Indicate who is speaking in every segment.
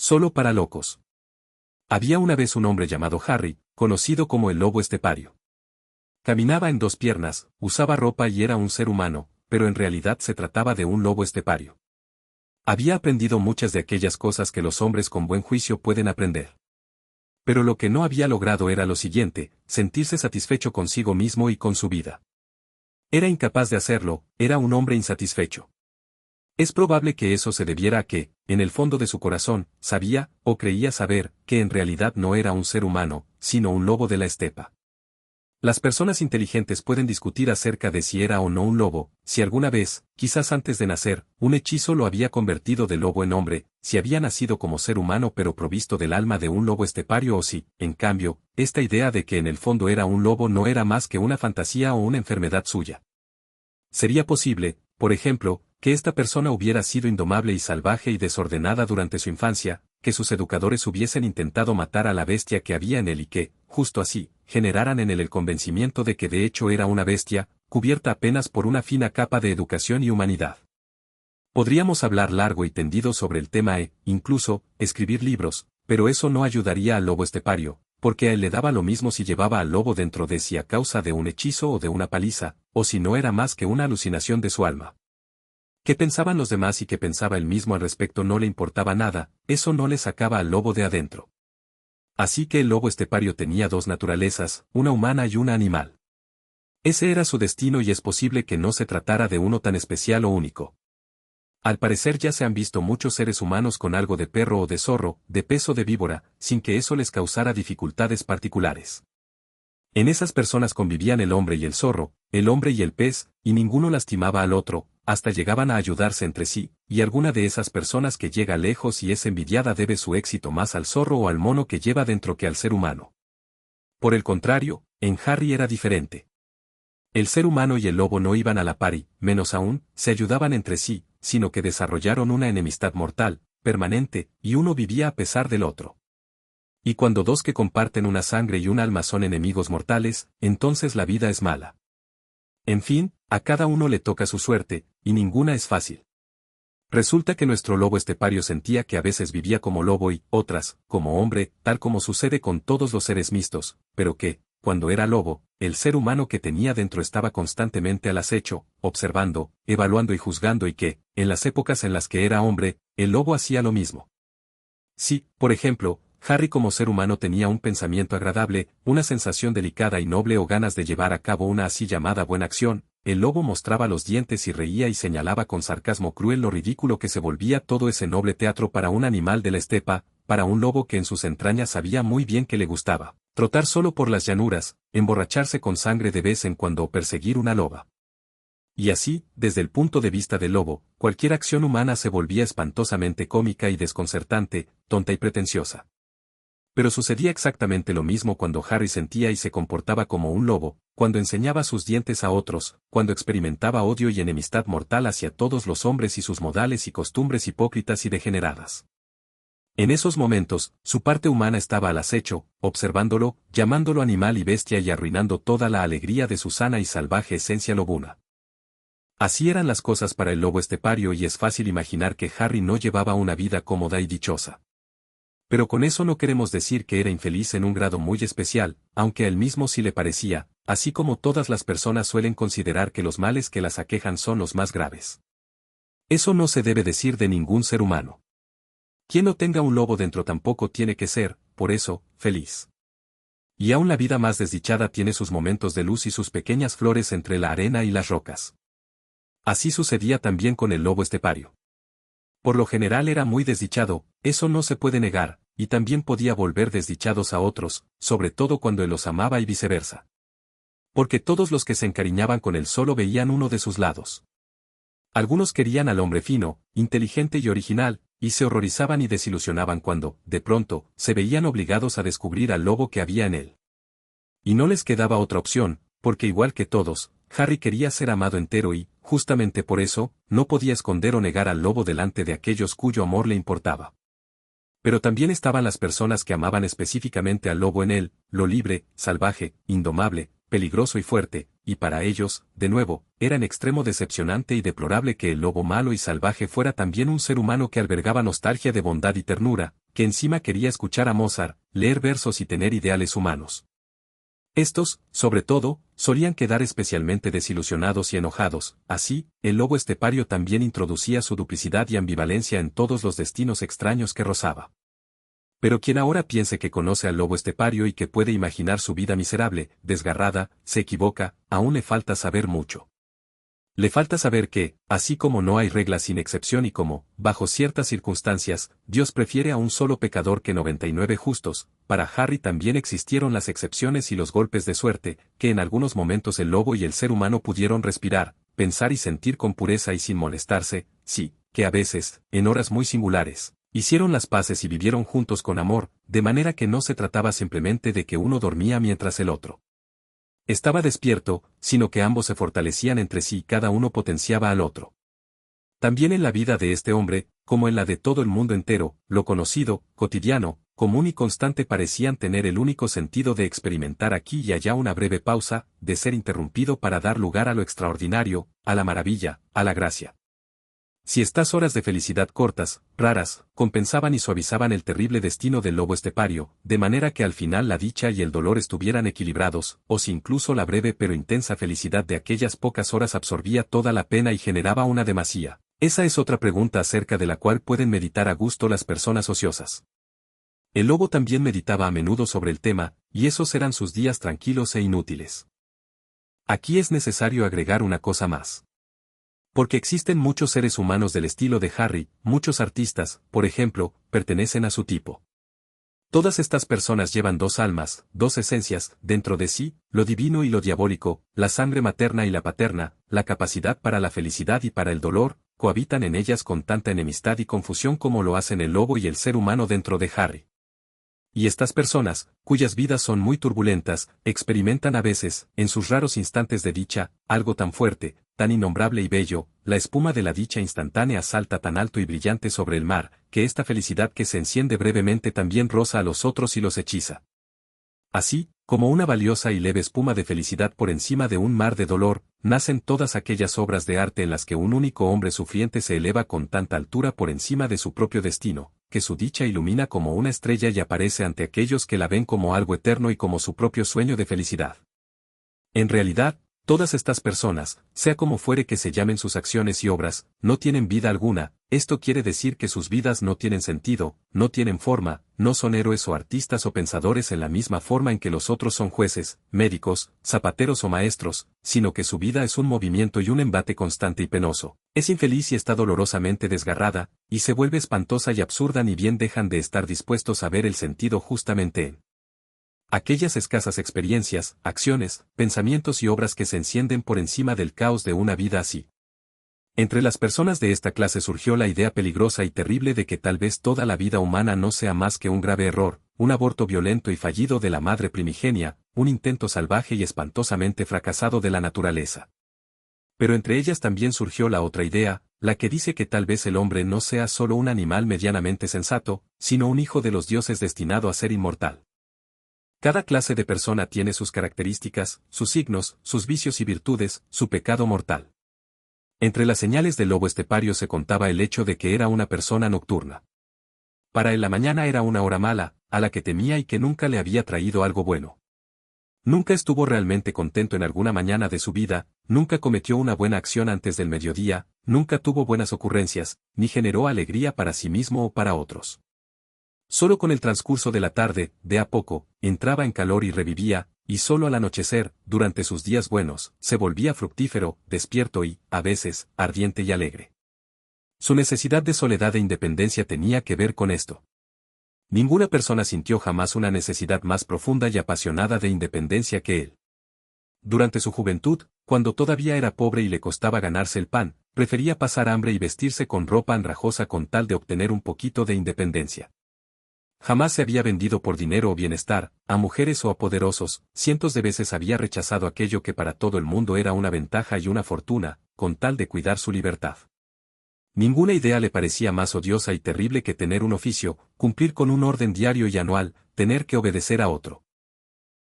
Speaker 1: Solo para locos. Había una vez un hombre llamado Harry, conocido como el lobo estepario. Caminaba en dos piernas, usaba ropa y era un ser humano, pero en realidad se trataba de un lobo estepario. Había aprendido muchas de aquellas cosas que los hombres con buen juicio pueden aprender. Pero lo que no había logrado era lo siguiente, sentirse satisfecho consigo mismo y con su vida. Era incapaz de hacerlo, era un hombre insatisfecho. Es probable que eso se debiera a que, en el fondo de su corazón, sabía, o creía saber, que en realidad no era un ser humano, sino un lobo de la estepa. Las personas inteligentes pueden discutir acerca de si era o no un lobo, si alguna vez, quizás antes de nacer, un hechizo lo había convertido de lobo en hombre, si había nacido como ser humano pero provisto del alma de un lobo estepario o si, en cambio, esta idea de que en el fondo era un lobo no era más que una fantasía o una enfermedad suya. Sería posible, por ejemplo, que esta persona hubiera sido indomable y salvaje y desordenada durante su infancia, que sus educadores hubiesen intentado matar a la bestia que había en él y que, justo así, generaran en él el convencimiento de que de hecho era una bestia, cubierta apenas por una fina capa de educación y humanidad. Podríamos hablar largo y tendido sobre el tema e, incluso, escribir libros, pero eso no ayudaría al lobo estepario, porque a él le daba lo mismo si llevaba al lobo dentro de sí a causa de un hechizo o de una paliza, o si no era más que una alucinación de su alma. ¿Qué pensaban los demás y qué pensaba él mismo al respecto no le importaba nada, eso no le sacaba al lobo de adentro. Así que el lobo estepario tenía dos naturalezas, una humana y una animal. Ese era su destino y es posible que no se tratara de uno tan especial o único. Al parecer ya se han visto muchos seres humanos con algo de perro o de zorro, de pez o de víbora, sin que eso les causara dificultades particulares. En esas personas convivían el hombre y el zorro, el hombre y el pez, y ninguno lastimaba al otro, hasta llegaban a ayudarse entre sí, y alguna de esas personas que llega lejos y es envidiada debe su éxito más al zorro o al mono que lleva dentro que al ser humano. Por el contrario, en Harry era diferente. El ser humano y el lobo no iban a la par y, menos aún, se ayudaban entre sí, sino que desarrollaron una enemistad mortal, permanente, y uno vivía a pesar del otro. Y cuando dos que comparten una sangre y un alma son enemigos mortales, entonces la vida es mala. En fin, a cada uno le toca su suerte, y ninguna es fácil. Resulta que nuestro lobo estepario sentía que a veces vivía como lobo y, otras, como hombre, tal como sucede con todos los seres mixtos, pero que, cuando era lobo, el ser humano que tenía dentro estaba constantemente al acecho, observando, evaluando y juzgando y que, en las épocas en las que era hombre, el lobo hacía lo mismo. Sí, por ejemplo, Harry como ser humano tenía un pensamiento agradable, una sensación delicada y noble o ganas de llevar a cabo una así llamada buena acción, el lobo mostraba los dientes y reía y señalaba con sarcasmo cruel lo ridículo que se volvía todo ese noble teatro para un animal de la estepa, para un lobo que en sus entrañas sabía muy bien que le gustaba trotar solo por las llanuras, emborracharse con sangre de vez en cuando o perseguir una loba. Y así, desde el punto de vista del lobo, cualquier acción humana se volvía espantosamente cómica y desconcertante, tonta y pretenciosa. Pero sucedía exactamente lo mismo cuando Harry sentía y se comportaba como un lobo, cuando enseñaba sus dientes a otros, cuando experimentaba odio y enemistad mortal hacia todos los hombres y sus modales y costumbres hipócritas y degeneradas. En esos momentos, su parte humana estaba al acecho, observándolo, llamándolo animal y bestia y arruinando toda la alegría de su sana y salvaje esencia lobuna. Así eran las cosas para el lobo estepario y es fácil imaginar que Harry no llevaba una vida cómoda y dichosa. Pero con eso no queremos decir que era infeliz en un grado muy especial, aunque a él mismo sí le parecía, así como todas las personas suelen considerar que los males que las aquejan son los más graves. Eso no se debe decir de ningún ser humano. Quien no tenga un lobo dentro tampoco tiene que ser, por eso, feliz. Y aún la vida más desdichada tiene sus momentos de luz y sus pequeñas flores entre la arena y las rocas. Así sucedía también con el lobo estepario. Por lo general era muy desdichado, eso no se puede negar, y también podía volver desdichados a otros, sobre todo cuando él los amaba y viceversa. Porque todos los que se encariñaban con él solo veían uno de sus lados. Algunos querían al hombre fino, inteligente y original, y se horrorizaban y desilusionaban cuando, de pronto, se veían obligados a descubrir al lobo que había en él. Y no les quedaba otra opción, porque igual que todos, Harry quería ser amado entero y, justamente por eso, no podía esconder o negar al lobo delante de aquellos cuyo amor le importaba. Pero también estaban las personas que amaban específicamente al lobo en él, lo libre, salvaje, indomable, peligroso y fuerte, y para ellos, de nuevo, era en extremo decepcionante y deplorable que el lobo malo y salvaje fuera también un ser humano que albergaba nostalgia de bondad y ternura, que encima quería escuchar a Mozart, leer versos y tener ideales humanos. Estos, sobre todo, solían quedar especialmente desilusionados y enojados. Así, el lobo estepario también introducía su duplicidad y ambivalencia en todos los destinos extraños que rozaba. Pero quien ahora piense que conoce al lobo estepario y que puede imaginar su vida miserable, desgarrada, se equivoca, aún le falta saber mucho. Le falta saber que, así como no hay reglas sin excepción y como, bajo ciertas circunstancias, Dios prefiere a un solo pecador que 99 justos, para Harry también existieron las excepciones y los golpes de suerte, que en algunos momentos el lobo y el ser humano pudieron respirar, pensar y sentir con pureza y sin molestarse, sí, que a veces, en horas muy singulares, hicieron las paces y vivieron juntos con amor, de manera que no se trataba simplemente de que uno dormía mientras el otro estaba despierto, sino que ambos se fortalecían entre sí y cada uno potenciaba al otro. También en la vida de este hombre, como en la de todo el mundo entero, lo conocido, cotidiano, común y constante parecían tener el único sentido de experimentar aquí y allá una breve pausa, de ser interrumpido para dar lugar a lo extraordinario, a la maravilla, a la gracia. Si estas horas de felicidad cortas, raras, compensaban y suavizaban el terrible destino del lobo estepario, de manera que al final la dicha y el dolor estuvieran equilibrados, o si incluso la breve pero intensa felicidad de aquellas pocas horas absorbía toda la pena y generaba una demasía. Esa es otra pregunta acerca de la cual pueden meditar a gusto las personas ociosas. El lobo también meditaba a menudo sobre el tema, y esos eran sus días tranquilos e inútiles. Aquí es necesario agregar una cosa más. Porque existen muchos seres humanos del estilo de Harry, muchos artistas, por ejemplo, pertenecen a su tipo. Todas estas personas llevan dos almas, dos esencias, dentro de sí, lo divino y lo diabólico, la sangre materna y la paterna, la capacidad para la felicidad y para el dolor, cohabitan en ellas con tanta enemistad y confusión como lo hacen el lobo y el ser humano dentro de Harry. Y estas personas, cuyas vidas son muy turbulentas, experimentan a veces, en sus raros instantes de dicha, algo tan fuerte, tan innombrable y bello, la espuma de la dicha instantánea salta tan alto y brillante sobre el mar, que esta felicidad que se enciende brevemente también roza a los otros y los hechiza. Así, como una valiosa y leve espuma de felicidad por encima de un mar de dolor, nacen todas aquellas obras de arte en las que un único hombre sufriente se eleva con tanta altura por encima de su propio destino, que su dicha ilumina como una estrella y aparece ante aquellos que la ven como algo eterno y como su propio sueño de felicidad. En realidad, todas estas personas, sea como fuere que se llamen sus acciones y obras, no tienen vida alguna. Esto quiere decir que sus vidas no tienen sentido, no tienen forma, no son héroes o artistas o pensadores en la misma forma en que los otros son jueces, médicos, zapateros o maestros, sino que su vida es un movimiento y un embate constante y penoso. Es infeliz y está dolorosamente desgarrada, y se vuelve espantosa y absurda ni bien dejan de estar dispuestos a ver el sentido justamente en aquellas escasas experiencias, acciones, pensamientos y obras que se encienden por encima del caos de una vida así. Entre las personas de esta clase surgió la idea peligrosa y terrible de que tal vez toda la vida humana no sea más que un grave error, un aborto violento y fallido de la madre primigenia, un intento salvaje y espantosamente fracasado de la naturaleza. Pero entre ellas también surgió la otra idea, la que dice que tal vez el hombre no sea solo un animal medianamente sensato, sino un hijo de los dioses destinado a ser inmortal. Cada clase de persona tiene sus características, sus signos, sus vicios y virtudes, su pecado mortal. Entre las señales del lobo estepario se contaba el hecho de que era una persona nocturna. Para él la mañana era una hora mala, a la que temía y que nunca le había traído algo bueno. Nunca estuvo realmente contento en alguna mañana de su vida, nunca cometió una buena acción antes del mediodía, nunca tuvo buenas ocurrencias, ni generó alegría para sí mismo o para otros. Solo con el transcurso de la tarde, de a poco, entraba en calor y revivía, y solo al anochecer, durante sus días buenos, se volvía fructífero, despierto y, a veces, ardiente y alegre. Su necesidad de soledad e independencia tenía que ver con esto. Ninguna persona sintió jamás una necesidad más profunda y apasionada de independencia que él. Durante su juventud, cuando todavía era pobre y le costaba ganarse el pan, prefería pasar hambre y vestirse con ropa andrajosa con tal de obtener un poquito de independencia. Jamás se había vendido por dinero o bienestar, a mujeres o a poderosos, cientos de veces había rechazado aquello que para todo el mundo era una ventaja y una fortuna, con tal de cuidar su libertad. Ninguna idea le parecía más odiosa y terrible que tener un oficio, cumplir con un orden diario y anual, tener que obedecer a otro.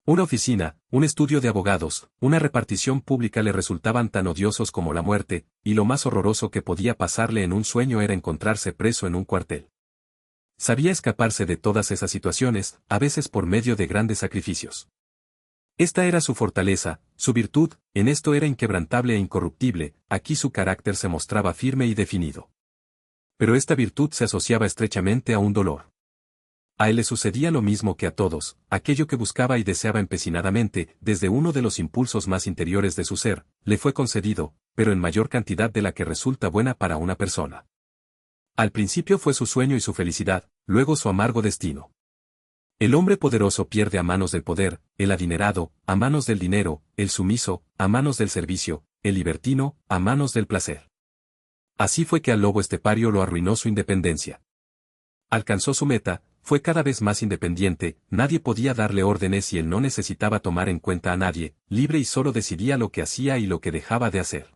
Speaker 1: Una oficina, un estudio de abogados, una repartición pública le resultaban tan odiosos como la muerte, y lo más horroroso que podía pasarle en un sueño era encontrarse preso en un cuartel. Sabía escaparse de todas esas situaciones, a veces por medio de grandes sacrificios. Esta era su fortaleza, su virtud, en esto era inquebrantable e incorruptible, aquí su carácter se mostraba firme y definido. Pero esta virtud se asociaba estrechamente a un dolor. A él le sucedía lo mismo que a todos, aquello que buscaba y deseaba empecinadamente, desde uno de los impulsos más interiores de su ser, le fue concedido, pero en mayor cantidad de la que resulta buena para una persona. Al principio fue su sueño y su felicidad, luego su amargo destino. El hombre poderoso pierde a manos del poder, el adinerado, a manos del dinero, el sumiso, a manos del servicio, el libertino, a manos del placer. Así fue que al lobo estepario lo arruinó su independencia. Alcanzó su meta, fue cada vez más independiente, nadie podía darle órdenes y él no necesitaba tomar en cuenta a nadie, libre y solo decidía lo que hacía y lo que dejaba de hacer.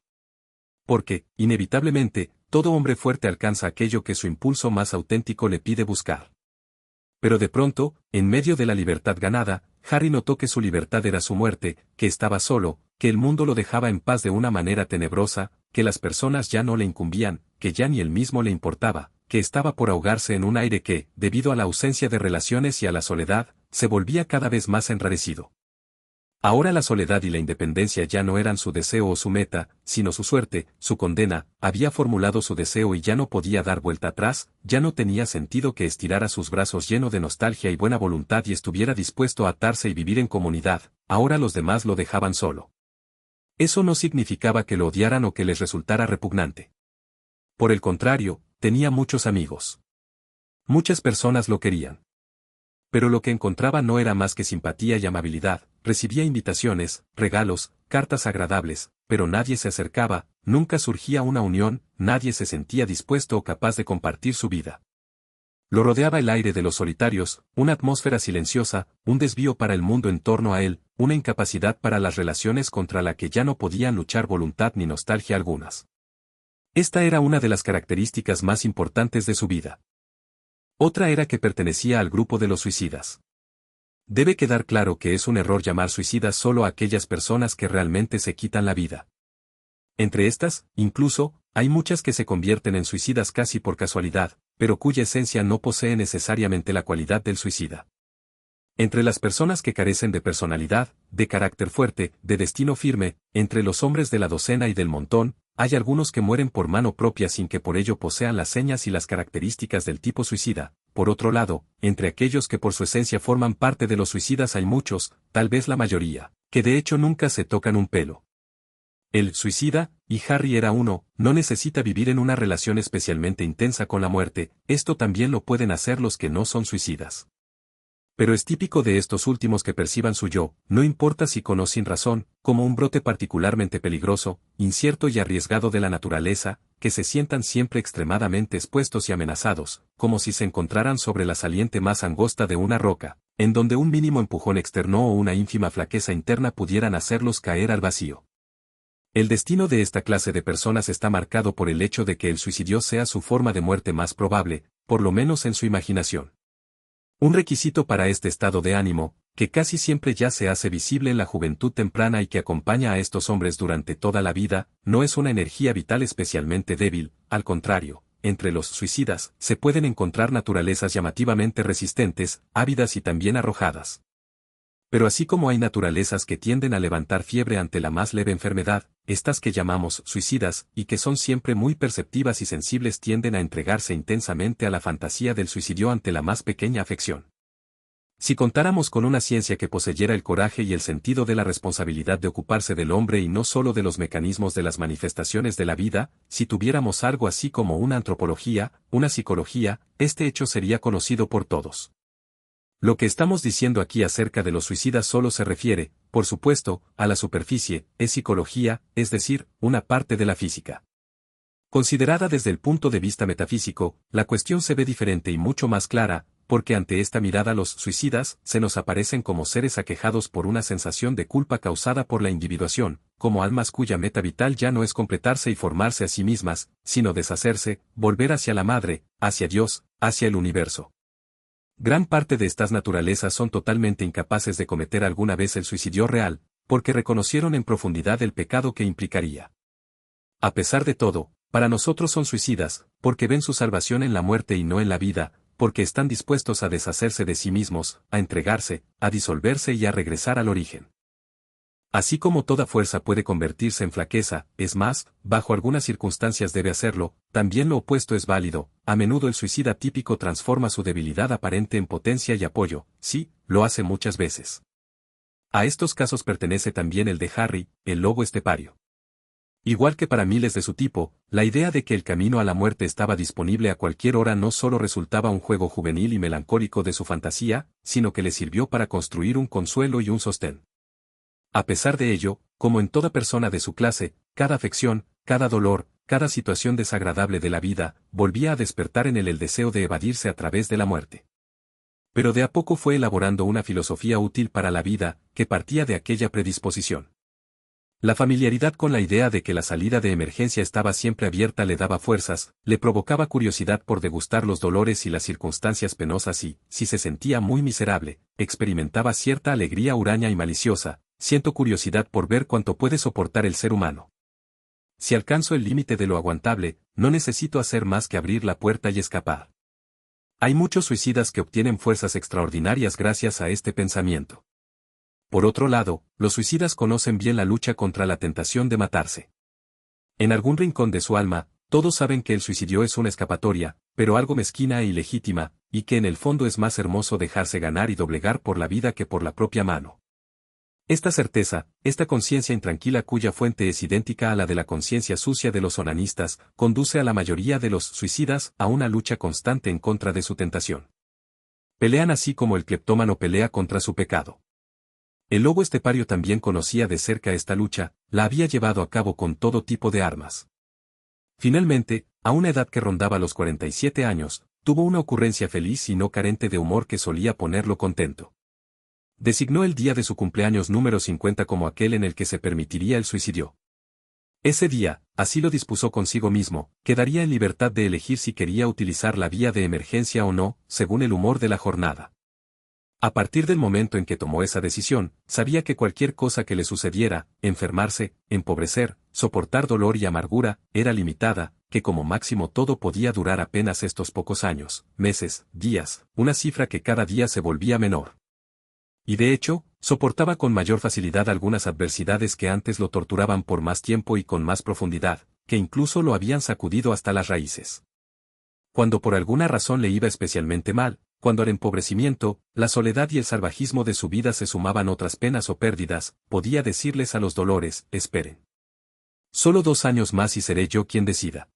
Speaker 1: Porque, inevitablemente, todo hombre fuerte alcanza aquello que su impulso más auténtico le pide buscar. Pero de pronto, en medio de la libertad ganada, Harry notó que su libertad era su muerte, que estaba solo, que el mundo lo dejaba en paz de una manera tenebrosa, que las personas ya no le incumbían, que ya ni él mismo le importaba, que estaba por ahogarse en un aire que, debido a la ausencia de relaciones y a la soledad, se volvía cada vez más enrarecido. Ahora la soledad y la independencia ya no eran su deseo o su meta, sino su suerte, su condena, había formulado su deseo y ya no podía dar vuelta atrás, ya no tenía sentido que estirara sus brazos lleno de nostalgia y buena voluntad y estuviera dispuesto a atarse y vivir en comunidad, ahora los demás lo dejaban solo. Eso no significaba que lo odiaran o que les resultara repugnante. Por el contrario, tenía muchos amigos. Muchas personas lo querían. Pero lo que encontraba no era más que simpatía y amabilidad, recibía invitaciones, regalos, cartas agradables, pero nadie se acercaba, nunca surgía una unión, nadie se sentía dispuesto o capaz de compartir su vida. Lo rodeaba el aire de los solitarios, una atmósfera silenciosa, un desvío para el mundo en torno a él, una incapacidad para las relaciones contra la que ya no podían luchar voluntad ni nostalgia algunas. Esta era una de las características más importantes de su vida. Otra era que pertenecía al grupo de los suicidas. Debe quedar claro que es un error llamar suicidas solo a aquellas personas que realmente se quitan la vida. Entre estas, incluso, hay muchas que se convierten en suicidas casi por casualidad, pero cuya esencia no posee necesariamente la cualidad del suicida. Entre las personas que carecen de personalidad, de carácter fuerte, de destino firme, entre los hombres de la docena y del montón, hay algunos que mueren por mano propia sin que por ello posean las señas y las características del tipo suicida. Por otro lado, entre aquellos que por su esencia forman parte de los suicidas hay muchos, tal vez la mayoría, que de hecho nunca se tocan un pelo. El suicida, y Harry era uno, no necesita vivir en una relación especialmente intensa con la muerte, esto también lo pueden hacer los que no son suicidas. Pero es típico de estos últimos que perciban su yo, no importa si con o sin razón, como un brote particularmente peligroso, incierto y arriesgado de la naturaleza, que se sientan siempre extremadamente expuestos y amenazados, como si se encontraran sobre la saliente más angosta de una roca, en donde un mínimo empujón externo o una ínfima flaqueza interna pudieran hacerlos caer al vacío. El destino de esta clase de personas está marcado por el hecho de que el suicidio sea su forma de muerte más probable, por lo menos en su imaginación. Un requisito para este estado de ánimo, que casi siempre ya se hace visible en la juventud temprana y que acompaña a estos hombres durante toda la vida, no es una energía vital especialmente débil, al contrario, entre los suicidas se pueden encontrar naturalezas llamativamente resistentes, ávidas y también arrojadas. Pero así como hay naturalezas que tienden a levantar fiebre ante la más leve enfermedad, estas que llamamos suicidas, y que son siempre muy perceptivas y sensibles tienden a entregarse intensamente a la fantasía del suicidio ante la más pequeña afección. Si contáramos con una ciencia que poseyera el coraje y el sentido de la responsabilidad de ocuparse del hombre y no solo de los mecanismos de las manifestaciones de la vida, si tuviéramos algo así como una antropología, una psicología, este hecho sería conocido por todos. Lo que estamos diciendo aquí acerca de los suicidas solo se refiere, por supuesto, a la superficie, es psicología, es decir, una parte de la física. Considerada desde el punto de vista metafísico, la cuestión se ve diferente y mucho más clara, porque ante esta mirada los suicidas se nos aparecen como seres aquejados por una sensación de culpa causada por la individuación, como almas cuya meta vital ya no es completarse y formarse a sí mismas, sino deshacerse, volver hacia la madre, hacia Dios, hacia el universo. Gran parte de estas naturalezas son totalmente incapaces de cometer alguna vez el suicidio real, porque reconocieron en profundidad el pecado que implicaría. A pesar de todo, para nosotros son suicidas, porque ven su salvación en la muerte y no en la vida, porque están dispuestos a deshacerse de sí mismos, a entregarse, a disolverse y a regresar al origen. Así como toda fuerza puede convertirse en flaqueza, es más, bajo algunas circunstancias debe hacerlo, también lo opuesto es válido, a menudo el suicida típico transforma su debilidad aparente en potencia y apoyo, sí, lo hace muchas veces. A estos casos pertenece también el de Harry, el lobo estepario. Igual que para miles de su tipo, la idea de que el camino a la muerte estaba disponible a cualquier hora no solo resultaba un juego juvenil y melancólico de su fantasía, sino que le sirvió para construir un consuelo y un sostén. A pesar de ello, como en toda persona de su clase, cada afección, cada dolor, cada situación desagradable de la vida, volvía a despertar en él el deseo de evadirse a través de la muerte. Pero de a poco fue elaborando una filosofía útil para la vida, que partía de aquella predisposición. La familiaridad con la idea de que la salida de emergencia estaba siempre abierta le daba fuerzas, le provocaba curiosidad por degustar los dolores y las circunstancias penosas y, si se sentía muy miserable, experimentaba cierta alegría huraña y maliciosa. Siento curiosidad por ver cuánto puede soportar el ser humano. Si alcanzo el límite de lo aguantable, no necesito hacer más que abrir la puerta y escapar. Hay muchos suicidas que obtienen fuerzas extraordinarias gracias a este pensamiento. Por otro lado, los suicidas conocen bien la lucha contra la tentación de matarse. En algún rincón de su alma, todos saben que el suicidio es una escapatoria, pero algo mezquina e ilegítima, y que en el fondo es más hermoso dejarse ganar y doblegar por la vida que por la propia mano. Esta certeza, esta conciencia intranquila cuya fuente es idéntica a la de la conciencia sucia de los onanistas, conduce a la mayoría de los suicidas a una lucha constante en contra de su tentación. Pelean así como el cleptómano pelea contra su pecado. El lobo estepario también conocía de cerca esta lucha, la había llevado a cabo con todo tipo de armas. Finalmente, a una edad que rondaba los 47 años, tuvo una ocurrencia feliz y no carente de humor que solía ponerlo contento. Designó el día de su cumpleaños número 50 como aquel en el que se permitiría el suicidio. Ese día, así lo dispuso consigo mismo, quedaría en libertad de elegir si quería utilizar la vía de emergencia o no, según el humor de la jornada. A partir del momento en que tomó esa decisión, sabía que cualquier cosa que le sucediera, enfermarse, empobrecer, soportar dolor y amargura, era limitada, que como máximo todo podía durar apenas estos pocos años, meses, días, una cifra que cada día se volvía menor. Y de hecho, soportaba con mayor facilidad algunas adversidades que antes lo torturaban por más tiempo y con más profundidad, que incluso lo habían sacudido hasta las raíces. Cuando por alguna razón le iba especialmente mal, cuando al empobrecimiento, la soledad y el salvajismo de su vida se sumaban otras penas o pérdidas, podía decirles a los dolores, esperen. Solo 2 años más y seré yo quien decida.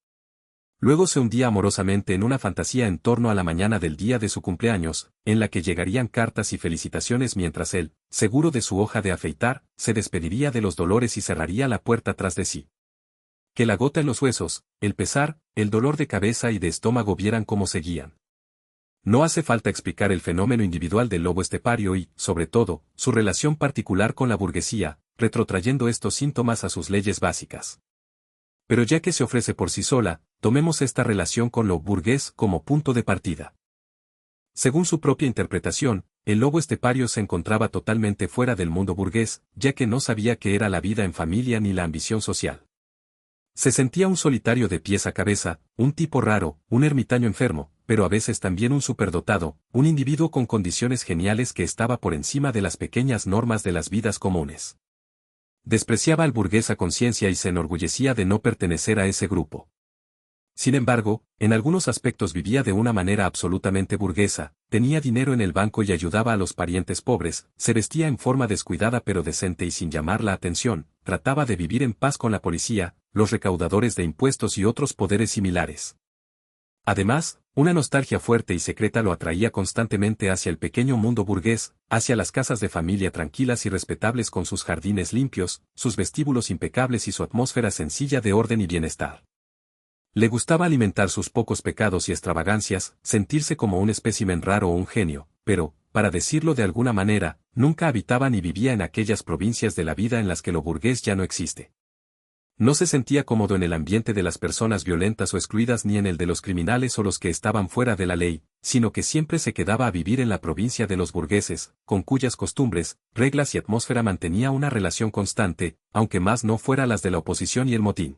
Speaker 1: Luego se hundía amorosamente en una fantasía en torno a la mañana del día de su cumpleaños, en la que llegarían cartas y felicitaciones mientras él, seguro de su hoja de afeitar, se despediría de los dolores y cerraría la puerta tras de sí. Que la gota en los huesos, el pesar, el dolor de cabeza y de estómago vieran cómo seguían. No hace falta explicar el fenómeno individual del lobo estepario y, sobre todo, su relación particular con la burguesía, retrotrayendo estos síntomas a sus leyes básicas. Pero ya que se ofrece por sí sola, tomemos esta relación con lo burgués como punto de partida. Según su propia interpretación, el lobo estepario se encontraba totalmente fuera del mundo burgués, ya que no sabía qué era la vida en familia ni la ambición social. Se sentía un solitario de pies a cabeza, un tipo raro, un ermitaño enfermo, pero a veces también un superdotado, un individuo con condiciones geniales que estaba por encima de las pequeñas normas de las vidas comunes. Despreciaba al burgués a conciencia y se enorgullecía de no pertenecer a ese grupo. Sin embargo, en algunos aspectos vivía de una manera absolutamente burguesa, tenía dinero en el banco y ayudaba a los parientes pobres, se vestía en forma descuidada pero decente y sin llamar la atención, trataba de vivir en paz con la policía, los recaudadores de impuestos y otros poderes similares. Además, una nostalgia fuerte y secreta lo atraía constantemente hacia el pequeño mundo burgués, hacia las casas de familia tranquilas y respetables con sus jardines limpios, sus vestíbulos impecables y su atmósfera sencilla de orden y bienestar. Le gustaba alimentar sus pocos pecados y extravagancias, sentirse como un espécimen raro o un genio, pero, para decirlo de alguna manera, nunca habitaba ni vivía en aquellas provincias de la vida en las que lo burgués ya no existe. No se sentía cómodo en el ambiente de las personas violentas o excluidas ni en el de los criminales o los que estaban fuera de la ley, sino que siempre se quedaba a vivir en la provincia de los burgueses, con cuyas costumbres, reglas y atmósfera mantenía una relación constante, aunque más no fuera las de la oposición y el motín.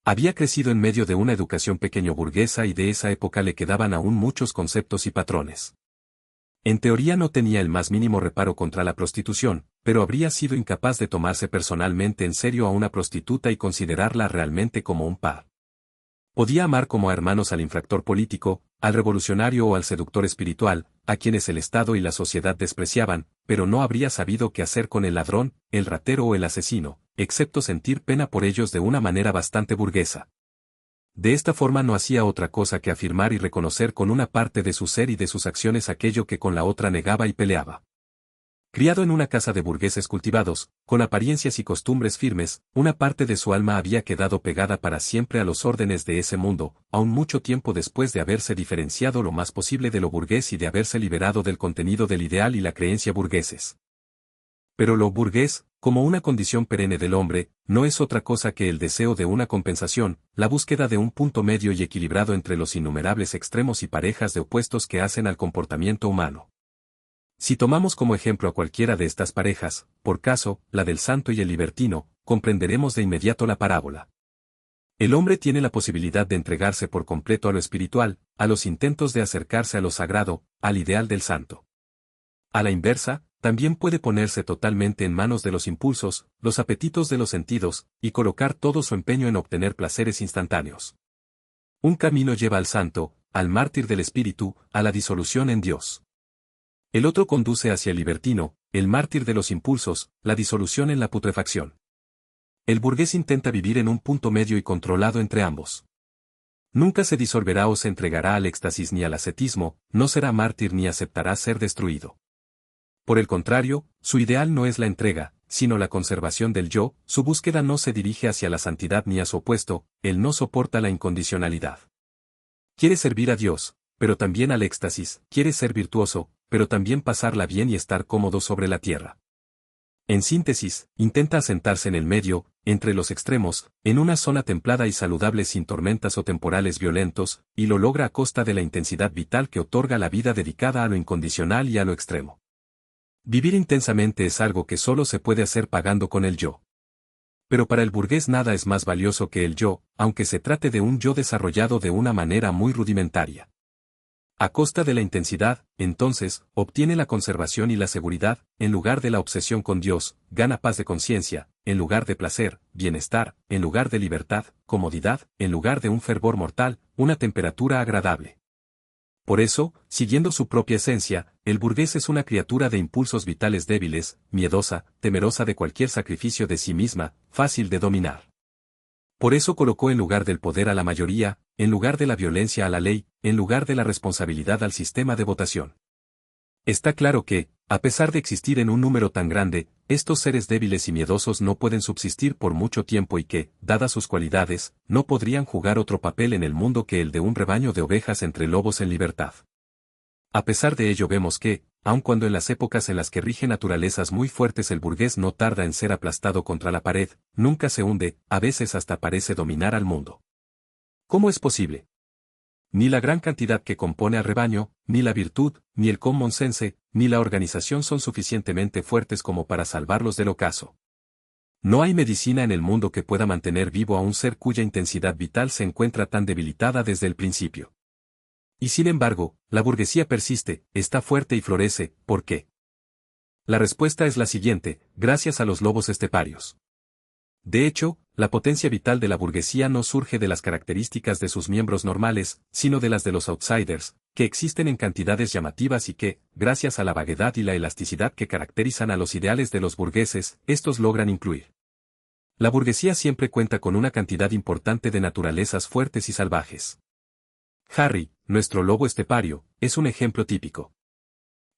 Speaker 1: Había crecido en medio de una educación pequeño burguesa y de esa época le quedaban aún muchos conceptos y patrones. En teoría no tenía el más mínimo reparo contra la prostitución, pero habría sido incapaz de tomarse personalmente en serio a una prostituta y considerarla realmente como un par. Podía amar como a hermanos al infractor político, al revolucionario o al seductor espiritual, a quienes el Estado y la sociedad despreciaban, pero no habría sabido qué hacer con el ladrón, el ratero o el asesino, excepto sentir pena por ellos de una manera bastante burguesa. De esta forma no hacía otra cosa que afirmar y reconocer con una parte de su ser y de sus acciones aquello que con la otra negaba y peleaba. Criado en una casa de burgueses cultivados, con apariencias y costumbres firmes, una parte de su alma había quedado pegada para siempre a los órdenes de ese mundo, aún mucho tiempo después de haberse diferenciado lo más posible de lo burgués y de haberse liberado del contenido del ideal y la creencia burgueses. Pero lo burgués, como una condición perenne del hombre, no es otra cosa que el deseo de una compensación, la búsqueda de un punto medio y equilibrado entre los innumerables extremos y parejas de opuestos que hacen al comportamiento humano. Si tomamos como ejemplo a cualquiera de estas parejas, por caso, la del santo y el libertino, comprenderemos de inmediato la parábola. El hombre tiene la posibilidad de entregarse por completo a lo espiritual, a los intentos de acercarse a lo sagrado, al ideal del santo. A la inversa, también puede ponerse totalmente en manos de los impulsos, los apetitos de los sentidos, y colocar todo su empeño en obtener placeres instantáneos. Un camino lleva al santo, al mártir del espíritu, a la disolución en Dios. El otro conduce hacia el libertino, el mártir de los impulsos, la disolución en la putrefacción. El burgués intenta vivir en un punto medio y controlado entre ambos. Nunca se disolverá o se entregará al éxtasis ni al ascetismo, no será mártir ni aceptará ser destruido. Por el contrario, su ideal no es la entrega, sino la conservación del yo, su búsqueda no se dirige hacia la santidad ni a su opuesto, él no soporta la incondicionalidad. Quiere servir a Dios, pero también al éxtasis, quiere ser virtuoso, pero también pasarla bien y estar cómodo sobre la tierra. En síntesis, intenta asentarse en el medio, entre los extremos, en una zona templada y saludable sin tormentas o temporales violentos, y lo logra a costa de la intensidad vital que otorga la vida dedicada a lo incondicional y a lo extremo. Vivir intensamente es algo que solo se puede hacer pagando con el yo. Pero para el burgués nada es más valioso que el yo, aunque se trate de un yo desarrollado de una manera muy rudimentaria. A costa de la intensidad, entonces, obtiene la conservación y la seguridad, en lugar de la obsesión con Dios, gana paz de conciencia, en lugar de placer, bienestar, en lugar de libertad, comodidad, en lugar de un fervor mortal, una temperatura agradable. Por eso, siguiendo su propia esencia, el burgués es una criatura de impulsos vitales débiles, miedosa, temerosa de cualquier sacrificio de sí misma, fácil de dominar. Por eso colocó en lugar del poder a la mayoría, en lugar de la violencia a la ley, en lugar de la responsabilidad al sistema de votación. Está claro que, a pesar de existir en un número tan grande, estos seres débiles y miedosos no pueden subsistir por mucho tiempo y que, dadas sus cualidades, no podrían jugar otro papel en el mundo que el de un rebaño de ovejas entre lobos en libertad. A pesar de ello vemos que, aun cuando en las épocas en las que rige naturalezas muy fuertes el burgués no tarda en ser aplastado contra la pared, nunca se hunde, a veces hasta parece dominar al mundo. ¿Cómo es posible? Ni la gran cantidad que compone al rebaño, ni la virtud, ni el common sense, ni la organización son suficientemente fuertes como para salvarlos del ocaso. No hay medicina en el mundo que pueda mantener vivo a un ser cuya intensidad vital se encuentra tan debilitada desde el principio. Y sin embargo, la burguesía persiste, está fuerte y florece, ¿por qué? La respuesta es la siguiente, gracias a los lobos esteparios. De hecho, la potencia vital de la burguesía no surge de las características de sus miembros normales, sino de las de los outsiders, que existen en cantidades llamativas y que, gracias a la vaguedad y la elasticidad que caracterizan a los ideales de los burgueses, estos logran incluir. La burguesía siempre cuenta con una cantidad importante de naturalezas fuertes y salvajes. Harry, nuestro lobo estepario, es un ejemplo típico.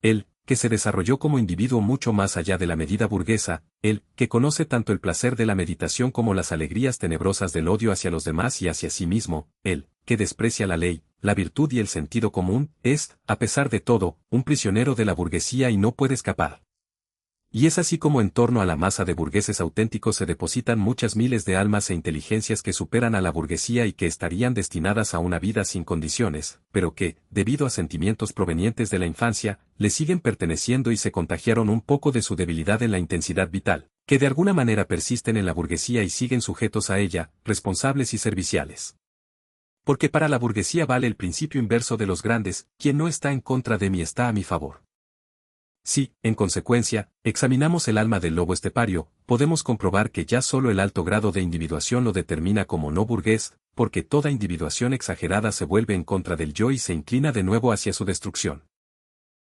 Speaker 1: Él, que se desarrolló como individuo mucho más allá de la medida burguesa, él, que conoce tanto el placer de la meditación como las alegrías tenebrosas del odio hacia los demás y hacia sí mismo, él, que desprecia la ley, la virtud y el sentido común, es, a pesar de todo, un prisionero de la burguesía y no puede escapar. Y es así como en torno a la masa de burgueses auténticos se depositan muchas miles de almas e inteligencias que superan a la burguesía y que estarían destinadas a una vida sin condiciones, pero que, debido a sentimientos provenientes de la infancia, le siguen perteneciendo y se contagiaron un poco de su debilidad en la intensidad vital, que de alguna manera persisten en la burguesía y siguen sujetos a ella, responsables y serviciales. Porque para la burguesía vale el principio inverso de los grandes: quien no está en contra de mí está a mi favor. Si, en consecuencia, examinamos el alma del lobo estepario, podemos comprobar que ya solo el alto grado de individuación lo determina como no burgués, porque toda individuación exagerada se vuelve en contra del yo y se inclina de nuevo hacia su destrucción.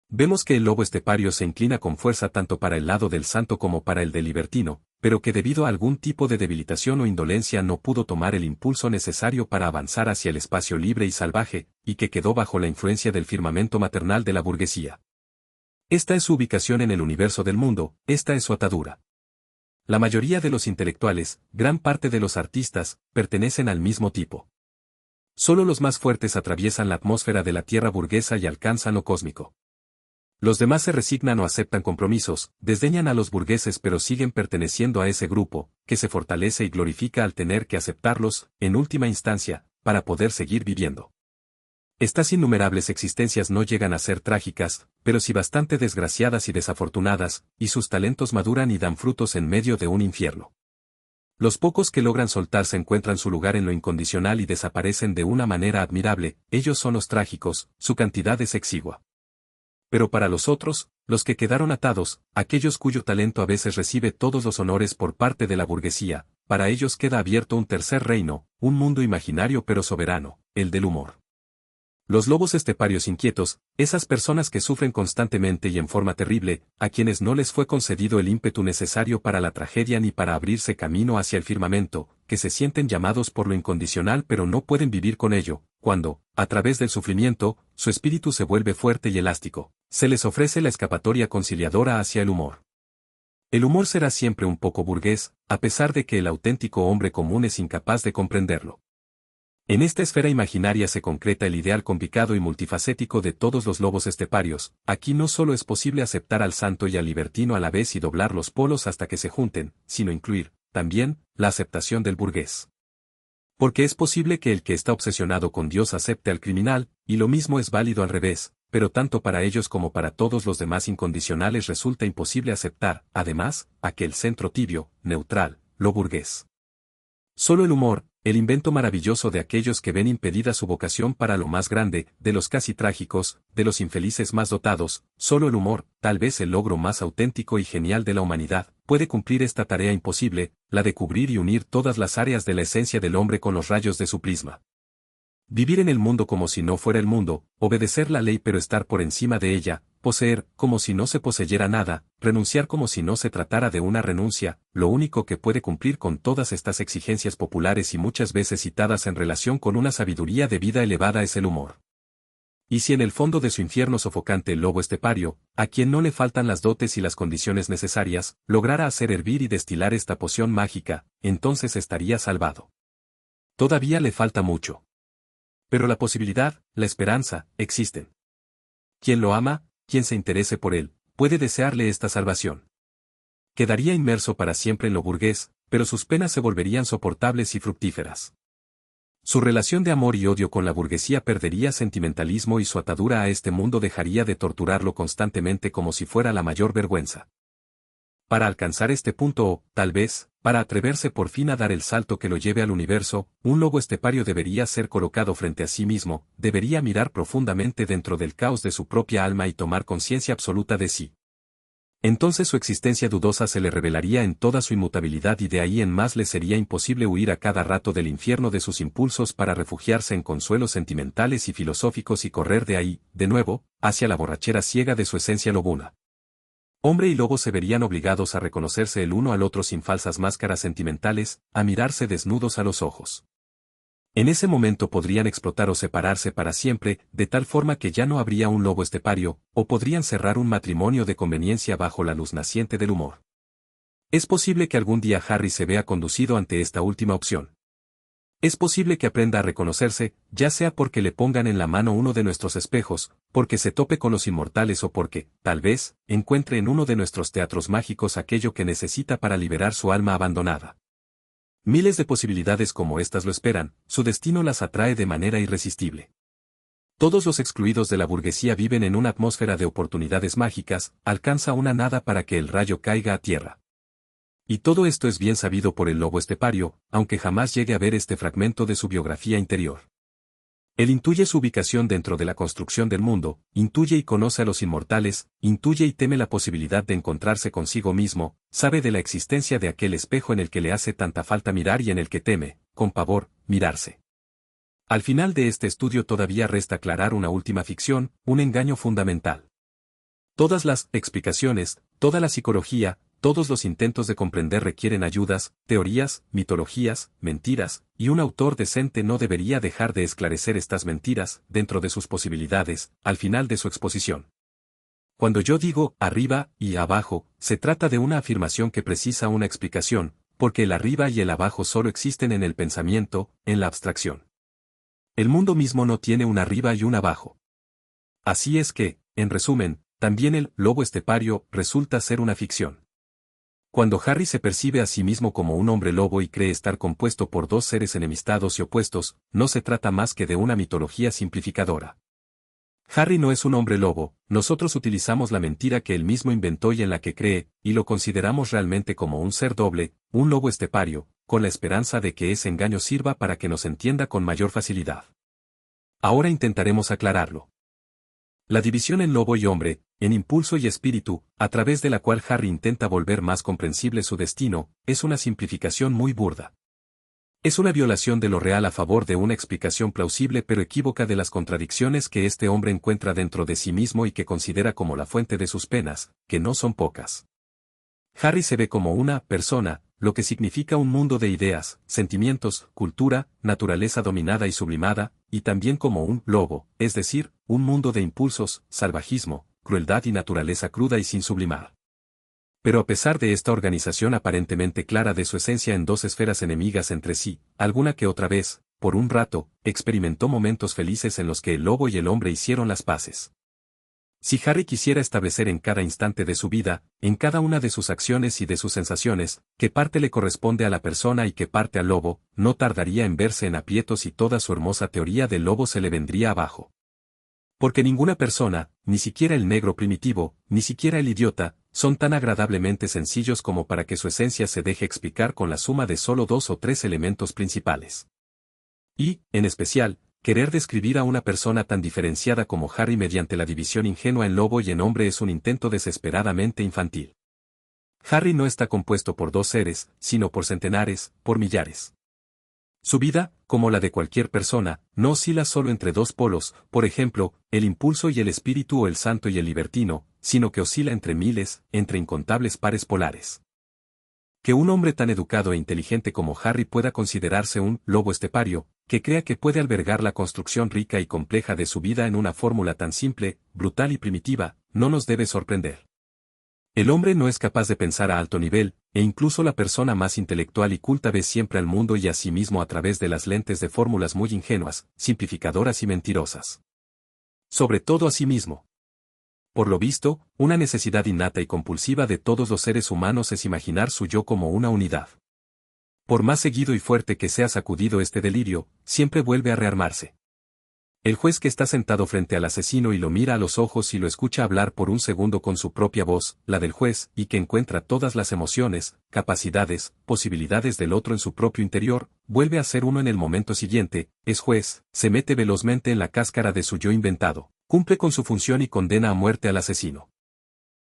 Speaker 1: Vemos que el lobo estepario se inclina con fuerza tanto para el lado del santo como para el del libertino, pero que debido a algún tipo de debilitación o indolencia no pudo tomar el impulso necesario para avanzar hacia el espacio libre y salvaje, y que quedó bajo la influencia del firmamento maternal de la burguesía. Esta es su ubicación en el universo del mundo, esta es su atadura. La mayoría de los intelectuales, gran parte de los artistas, pertenecen al mismo tipo. Solo los más fuertes atraviesan la atmósfera de la tierra burguesa y alcanzan lo cósmico. Los demás se resignan o aceptan compromisos, desdeñan a los burgueses pero siguen perteneciendo a ese grupo, que se fortalece y glorifica al tener que aceptarlos, en última instancia, para poder seguir viviendo. Estas innumerables existencias no llegan a ser trágicas, pero sí bastante desgraciadas y desafortunadas, y sus talentos maduran y dan frutos en medio de un infierno. Los pocos que logran soltarse encuentran su lugar en lo incondicional y desaparecen de una manera admirable, ellos son los trágicos, su cantidad es exigua. Pero para los otros, los que quedaron atados, aquellos cuyo talento a veces recibe todos los honores por parte de la burguesía, para ellos queda abierto un tercer reino, un mundo imaginario pero soberano, el del humor. Los lobos esteparios inquietos, esas personas que sufren constantemente y en forma terrible, a quienes no les fue concedido el ímpetu necesario para la tragedia ni para abrirse camino hacia el firmamento, que se sienten llamados por lo incondicional pero no pueden vivir con ello, cuando, a través del sufrimiento, su espíritu se vuelve fuerte y elástico, se les ofrece la escapatoria conciliadora hacia el humor. El humor será siempre un poco burgués, a pesar de que el auténtico hombre común es incapaz de comprenderlo. En esta esfera imaginaria se concreta el ideal complicado y multifacético de todos los lobos esteparios. Aquí no solo es posible aceptar al santo y al libertino a la vez y doblar los polos hasta que se junten, sino incluir, también, la aceptación del burgués. Porque es posible que el que está obsesionado con Dios acepte al criminal, y lo mismo es válido al revés, pero tanto para ellos como para todos los demás incondicionales resulta imposible aceptar, además, aquel centro tibio, neutral, lo burgués. Solo el humor, el invento maravilloso de aquellos que ven impedida su vocación para lo más grande, de los casi trágicos, de los infelices más dotados, solo el humor, tal vez el logro más auténtico y genial de la humanidad, puede cumplir esta tarea imposible, la de cubrir y unir todas las áreas de la esencia del hombre con los rayos de su prisma. Vivir en el mundo como si no fuera el mundo, obedecer la ley pero estar por encima de ella, poseer como si no se poseyera nada, renunciar como si no se tratara de una renuncia, lo único que puede cumplir con todas estas exigencias populares y muchas veces citadas en relación con una sabiduría de vida elevada es el humor. Y si en el fondo de su infierno sofocante el lobo estepario, a quien no le faltan las dotes y las condiciones necesarias, lograra hacer hervir y destilar esta poción mágica, entonces estaría salvado. Todavía le falta mucho. Pero la posibilidad, la esperanza, existen. Quien lo ama, quien se interese por él, puede desearle esta salvación. Quedaría inmerso para siempre en lo burgués, pero sus penas se volverían soportables y fructíferas. Su relación de amor y odio con la burguesía perdería sentimentalismo y su atadura a este mundo dejaría de torturarlo constantemente como si fuera la mayor vergüenza. Para alcanzar este punto o, tal vez, para atreverse por fin a dar el salto que lo lleve al universo, un lobo estepario debería ser colocado frente a sí mismo, debería mirar profundamente dentro del caos de su propia alma y tomar conciencia absoluta de sí. Entonces su existencia dudosa se le revelaría en toda su inmutabilidad y de ahí en más le sería imposible huir a cada rato del infierno de sus impulsos para refugiarse en consuelos sentimentales y filosóficos y correr de ahí, de nuevo, hacia la borrachera ciega de su esencia lobuna. Hombre y lobo se verían obligados a reconocerse el uno al otro sin falsas máscaras sentimentales, a mirarse desnudos a los ojos. En ese momento podrían explotar o separarse para siempre, de tal forma que ya no habría un lobo estepario, o podrían cerrar un matrimonio de conveniencia bajo la luz naciente del humor. Es posible que algún día Harry se vea conducido ante esta última opción. Es posible que aprenda a reconocerse, ya sea porque le pongan en la mano uno de nuestros espejos, porque se tope con los inmortales o porque, tal vez, encuentre en uno de nuestros teatros mágicos aquello que necesita para liberar su alma abandonada. Miles de posibilidades como estas lo esperan, su destino las atrae de manera irresistible. Todos los excluidos de la burguesía viven en una atmósfera de oportunidades mágicas, alcanza una nada para que el rayo caiga a tierra. Y todo esto es bien sabido por el lobo estepario, aunque jamás llegue a ver este fragmento de su biografía interior. Él intuye su ubicación dentro de la construcción del mundo, intuye y conoce a los inmortales, intuye y teme la posibilidad de encontrarse consigo mismo, sabe de la existencia de aquel espejo en el que le hace tanta falta mirar y en el que teme, con pavor, mirarse. Al final de este estudio todavía resta aclarar una última ficción, un engaño fundamental. Todas las explicaciones, toda la psicología, todos los intentos de comprender requieren ayudas, teorías, mitologías, mentiras, y un autor decente no debería dejar de esclarecer estas mentiras, dentro de sus posibilidades, al final de su exposición. Cuando yo digo arriba y abajo, se trata de una afirmación que precisa una explicación, porque el arriba y el abajo solo existen en el pensamiento, en la abstracción. El mundo mismo no tiene un arriba y un abajo. Así es que, en resumen, también el lobo estepario resulta ser una ficción. Cuando Harry se percibe a sí mismo como un hombre lobo y cree estar compuesto por dos seres enemistados y opuestos, no se trata más que de una mitología simplificadora. Harry no es un hombre lobo, nosotros utilizamos la mentira que él mismo inventó y en la que cree, y lo consideramos realmente como un ser doble, un lobo estepario, con la esperanza de que ese engaño sirva para que nos entienda con mayor facilidad. Ahora intentaremos aclararlo. La división en lobo y hombre, en impulso y espíritu, a través de la cual Harry intenta volver más comprensible su destino, es una simplificación muy burda. Es una violación de lo real a favor de una explicación plausible pero equívoca de las contradicciones que este hombre encuentra dentro de sí mismo y que considera como la fuente de sus penas, que no son pocas. Harry se ve como una persona, lo que significa un mundo de ideas, sentimientos, cultura, naturaleza dominada y sublimada, y también como un lobo, es decir, un mundo de impulsos, salvajismo, crueldad y naturaleza cruda y sin sublimar. Pero a pesar de esta organización aparentemente clara de su esencia en dos esferas enemigas entre sí, alguna que otra vez, por un rato, experimentó momentos felices en los que el lobo y el hombre hicieron las paces. Si Harry quisiera establecer en cada instante de su vida, en cada una de sus acciones y de sus sensaciones, qué parte le corresponde a la persona y qué parte al lobo, no tardaría en verse en aprietos y toda su hermosa teoría del lobo se le vendría abajo. Porque ninguna persona, ni siquiera el negro primitivo, ni siquiera el idiota, son tan agradablemente sencillos como para que su esencia se deje explicar con la suma de solo dos o tres elementos principales. Y, en especial, querer describir a una persona tan diferenciada como Harry mediante la división ingenua en lobo y en hombre es un intento desesperadamente infantil. Harry no está compuesto por dos seres, sino por centenares, por millares. Su vida, como la de cualquier persona, no oscila solo entre dos polos, por ejemplo, el impulso y el espíritu o el santo y el libertino, sino que oscila entre miles, entre incontables pares polares. Que un hombre tan educado e inteligente como Harry pueda considerarse un lobo estepario, que crea que puede albergar la construcción rica y compleja de su vida en una fórmula tan simple, brutal y primitiva, no nos debe sorprender. El hombre no es capaz de pensar a alto nivel, e incluso la persona más intelectual y culta ve siempre al mundo y a sí mismo a través de las lentes de fórmulas muy ingenuas, simplificadoras y mentirosas. Sobre todo a sí mismo. Por lo visto, una necesidad innata y compulsiva de todos los seres humanos es imaginar su yo como una unidad. Por más seguido y fuerte que sea sacudido este delirio, siempre vuelve a rearmarse. El juez que está sentado frente al asesino y lo mira a los ojos y lo escucha hablar por un segundo con su propia voz, la del juez, y que encuentra todas las emociones, capacidades, posibilidades del otro en su propio interior, vuelve a ser uno en el momento siguiente, es juez, se mete velozmente en la cáscara de su yo inventado, cumple con su función y condena a muerte al asesino.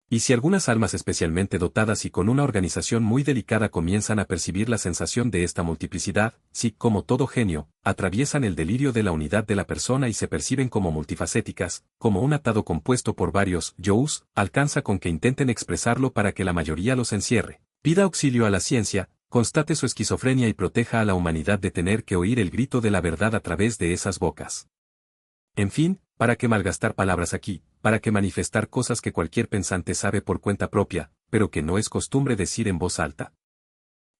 Speaker 1: Y si algunas almas especialmente dotadas y con una organización muy delicada comienzan a percibir la sensación de esta multiplicidad, si, como todo genio, atraviesan el delirio de la unidad de la persona y se perciben como multifacéticas, como un atado compuesto por varios yous, alcanza con que intenten expresarlo para que la mayoría los encierre, pida auxilio a la ciencia, constate su esquizofrenia y proteja a la humanidad de tener que oír el grito de la verdad a través de esas bocas. En fin, ¿para qué malgastar palabras aquí? ¿Para qué manifestar cosas que cualquier pensante sabe por cuenta propia, pero que no es costumbre decir en voz alta?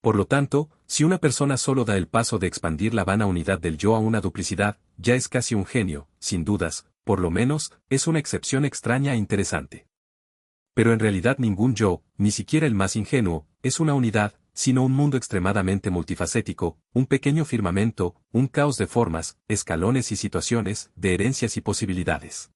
Speaker 1: Por lo tanto, si una persona solo da el paso de expandir la vana unidad del yo a una duplicidad, ya es casi un genio, sin dudas, por lo menos, es una excepción extraña e interesante. Pero en realidad ningún yo, ni siquiera el más ingenuo, es una unidad, sino un mundo extremadamente multifacético, un pequeño firmamento, un caos de formas, escalones y situaciones, de herencias y posibilidades.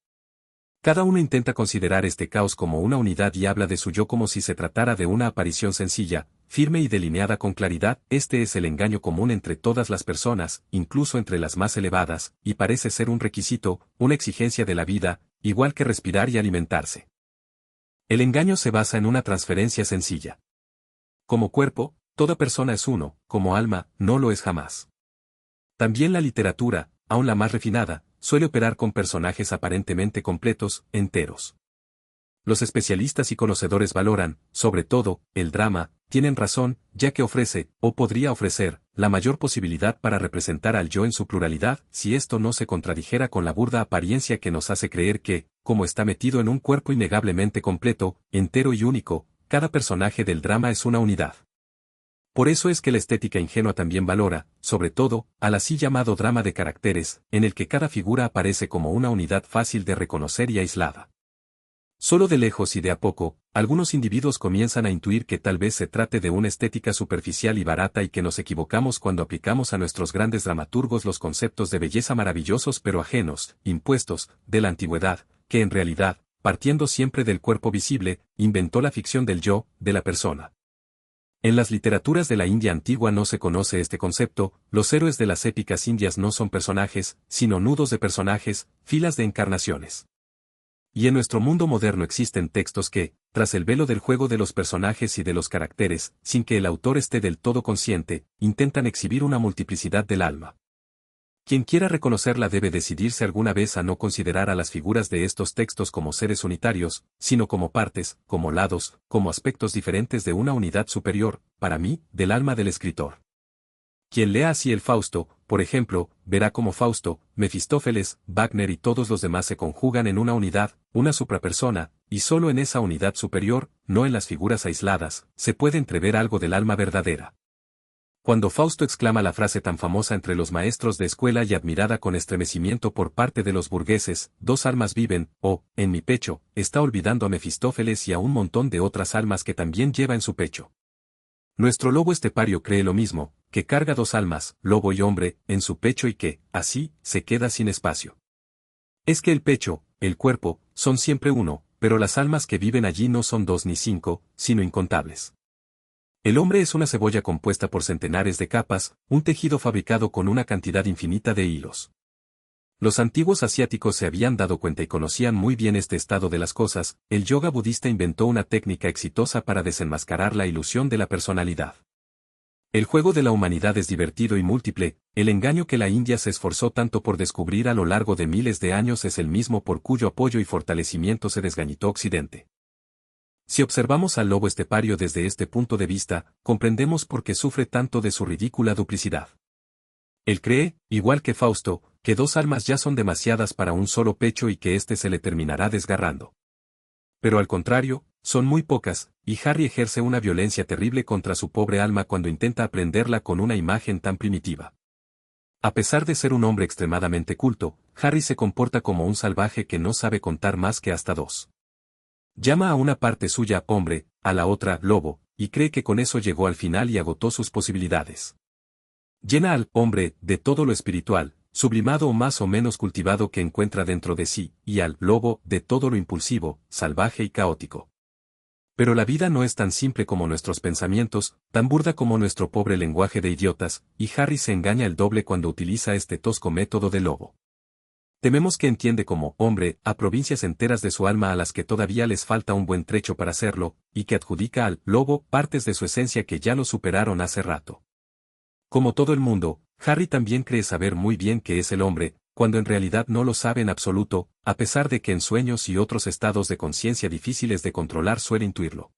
Speaker 1: Cada uno intenta considerar este caos como una unidad y habla de su yo como si se tratara de una aparición sencilla, firme y delineada con claridad. Este es el engaño común entre todas las personas, incluso entre las más elevadas, y parece ser un requisito, una exigencia de la vida, igual que respirar y alimentarse. El engaño se basa en una transferencia sencilla. Como cuerpo, toda persona es uno, como alma, no lo es jamás. También la literatura, aun la más refinada, suele operar con personajes aparentemente completos, enteros. Los especialistas y conocedores valoran, sobre todo, el drama, tienen razón, ya que ofrece, o podría ofrecer, la mayor posibilidad para representar al yo en su pluralidad, si esto no se contradijera con la burda apariencia que nos hace creer que, como está metido en un cuerpo innegablemente completo, entero y único, cada personaje del drama es una unidad. Por eso es que la estética ingenua también valora, sobre todo, al así llamado drama de caracteres, en el que cada figura aparece como una unidad fácil de reconocer y aislada. Solo de lejos y de a poco, algunos individuos comienzan a intuir que tal vez se trate de una estética superficial y barata y que nos equivocamos cuando aplicamos a nuestros grandes dramaturgos los conceptos de belleza maravillosos pero ajenos, impuestos, de la antigüedad, que en realidad, partiendo siempre del cuerpo visible, inventó la ficción del yo, de la persona. En las literaturas de la India antigua no se conoce este concepto, los héroes de las épicas indias no son personajes, sino nudos de personajes, filas de encarnaciones. Y en nuestro mundo moderno existen textos que, tras el velo del juego de los personajes y de los caracteres, sin que el autor esté del todo consciente, intentan exhibir una multiplicidad del alma. Quien quiera reconocerla debe decidirse alguna vez a no considerar a las figuras de estos textos como seres unitarios, sino como partes, como lados, como aspectos diferentes de una unidad superior, para mí, del alma del escritor. Quien lea así el Fausto, por ejemplo, verá como Fausto, Mefistófeles, Wagner y todos los demás se conjugan en una unidad, una suprapersona, y solo en esa unidad superior, no en las figuras aisladas, se puede entrever algo del alma verdadera. Cuando Fausto exclama la frase tan famosa entre los maestros de escuela y admirada con estremecimiento por parte de los burgueses, dos almas viven, en mi pecho, está olvidando a Mefistófeles y a un montón de otras almas que también lleva en su pecho. Nuestro lobo estepario cree lo mismo, que carga dos almas, lobo y hombre, en su pecho y que, así, se queda sin espacio. Es que el pecho, el cuerpo, son siempre uno, pero las almas que viven allí no son 2 ni 5, sino incontables. El hombre es una cebolla compuesta por centenares de capas, un tejido fabricado con una cantidad infinita de hilos. Los antiguos asiáticos se habían dado cuenta y conocían muy bien este estado de las cosas. El yoga budista inventó una técnica exitosa para desenmascarar la ilusión de la personalidad. El juego de la humanidad es divertido y múltiple, el engaño que la India se esforzó tanto por descubrir a lo largo de miles de años es el mismo por cuyo apoyo y fortalecimiento se desgañitó Occidente. Si observamos al lobo estepario desde este punto de vista, comprendemos por qué sufre tanto de su ridícula duplicidad. Él cree, igual que Fausto, que dos almas ya son demasiadas para un solo pecho y que éste se le terminará desgarrando. Pero al contrario, son muy pocas, y Harry ejerce una violencia terrible contra su pobre alma cuando intenta aprenderla con una imagen tan primitiva. A pesar de ser un hombre extremadamente culto, Harry se comporta como un salvaje que no sabe contar más que hasta 2. Llama a una parte suya hombre, a la otra lobo, y cree que con eso llegó al final y agotó sus posibilidades. Llena al hombre de todo lo espiritual, sublimado o más o menos cultivado que encuentra dentro de sí, y al lobo de todo lo impulsivo, salvaje y caótico. Pero la vida no es tan simple como nuestros pensamientos, tan burda como nuestro pobre lenguaje de idiotas, y Harry se engaña el doble cuando utiliza este tosco método de lobo. Tememos que entiende como hombre a provincias enteras de su alma a las que todavía les falta un buen trecho para hacerlo, y que adjudica al lobo partes de su esencia que ya lo superaron hace rato. Como todo el mundo, Harry también cree saber muy bien qué es el hombre, cuando en realidad no lo sabe en absoluto, a pesar de que en sueños y otros estados de conciencia difíciles de controlar suele intuirlo.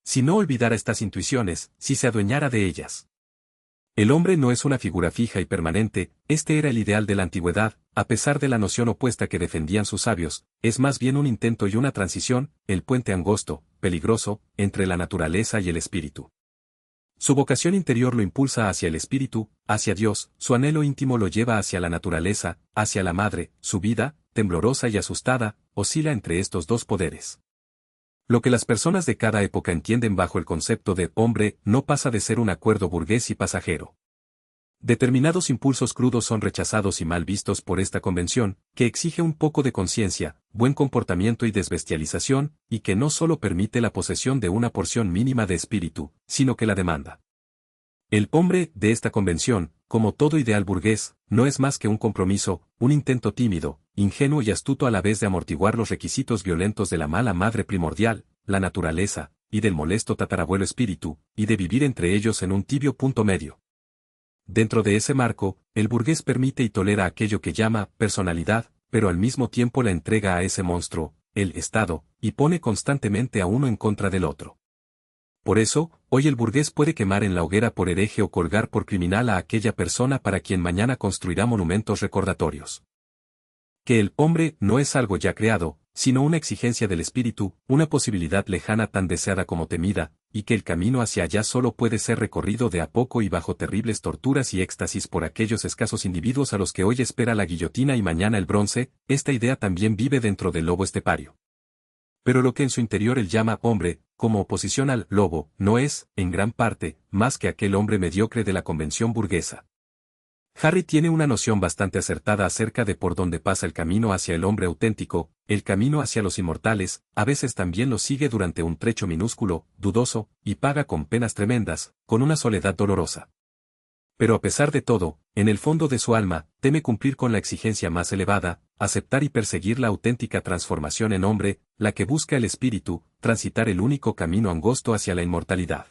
Speaker 1: Si no olvidara estas intuiciones, si se adueñara de ellas. El hombre no es una figura fija y permanente, este era el ideal de la antigüedad, a pesar de la noción opuesta que defendían sus sabios, es más bien un intento y una transición, el puente angosto, peligroso, entre la naturaleza y el espíritu. Su vocación interior lo impulsa hacia el espíritu, hacia Dios, su anhelo íntimo lo lleva hacia la naturaleza, hacia la madre, su vida, temblorosa y asustada, oscila entre estos dos poderes. Lo que las personas de cada época entienden bajo el concepto de hombre no pasa de ser un acuerdo burgués y pasajero. Determinados impulsos crudos son rechazados y mal vistos por esta convención, que exige un poco de conciencia, buen comportamiento y desbestialización, y que no solo permite la posesión de una porción mínima de espíritu, sino que la demanda. El hombre de esta convención, como todo ideal burgués, no es más que un compromiso, un intento tímido, ingenuo y astuto a la vez de amortiguar los requisitos violentos de la mala madre primordial, la naturaleza, y del molesto tatarabuelo espíritu, y de vivir entre ellos en un tibio punto medio. Dentro de ese marco, el burgués permite y tolera aquello que llama personalidad, pero al mismo tiempo la entrega a ese monstruo, el Estado, y pone constantemente a uno en contra del otro. Por eso, hoy el burgués puede quemar en la hoguera por hereje o colgar por criminal a aquella persona para quien mañana construirá monumentos recordatorios. Que el hombre no es algo ya creado, sino una exigencia del espíritu, una posibilidad lejana tan deseada como temida, y que el camino hacia allá solo puede ser recorrido de a poco y bajo terribles torturas y éxtasis por aquellos escasos individuos a los que hoy espera la guillotina y mañana el bronce, esta idea también vive dentro del lobo estepario. Pero lo que en su interior él llama hombre, como oposición al lobo, no es, en gran parte, más que aquel hombre mediocre de la convención burguesa. Harry tiene una noción bastante acertada acerca de por dónde pasa el camino hacia el hombre auténtico, el camino hacia los inmortales, a veces también lo sigue durante un trecho minúsculo, dudoso, y paga con penas tremendas, con una soledad dolorosa. Pero a pesar de todo, en el fondo de su alma, teme cumplir con la exigencia más elevada, aceptar y perseguir la auténtica transformación en hombre, la que busca el espíritu, transitar el único camino angosto hacia la inmortalidad.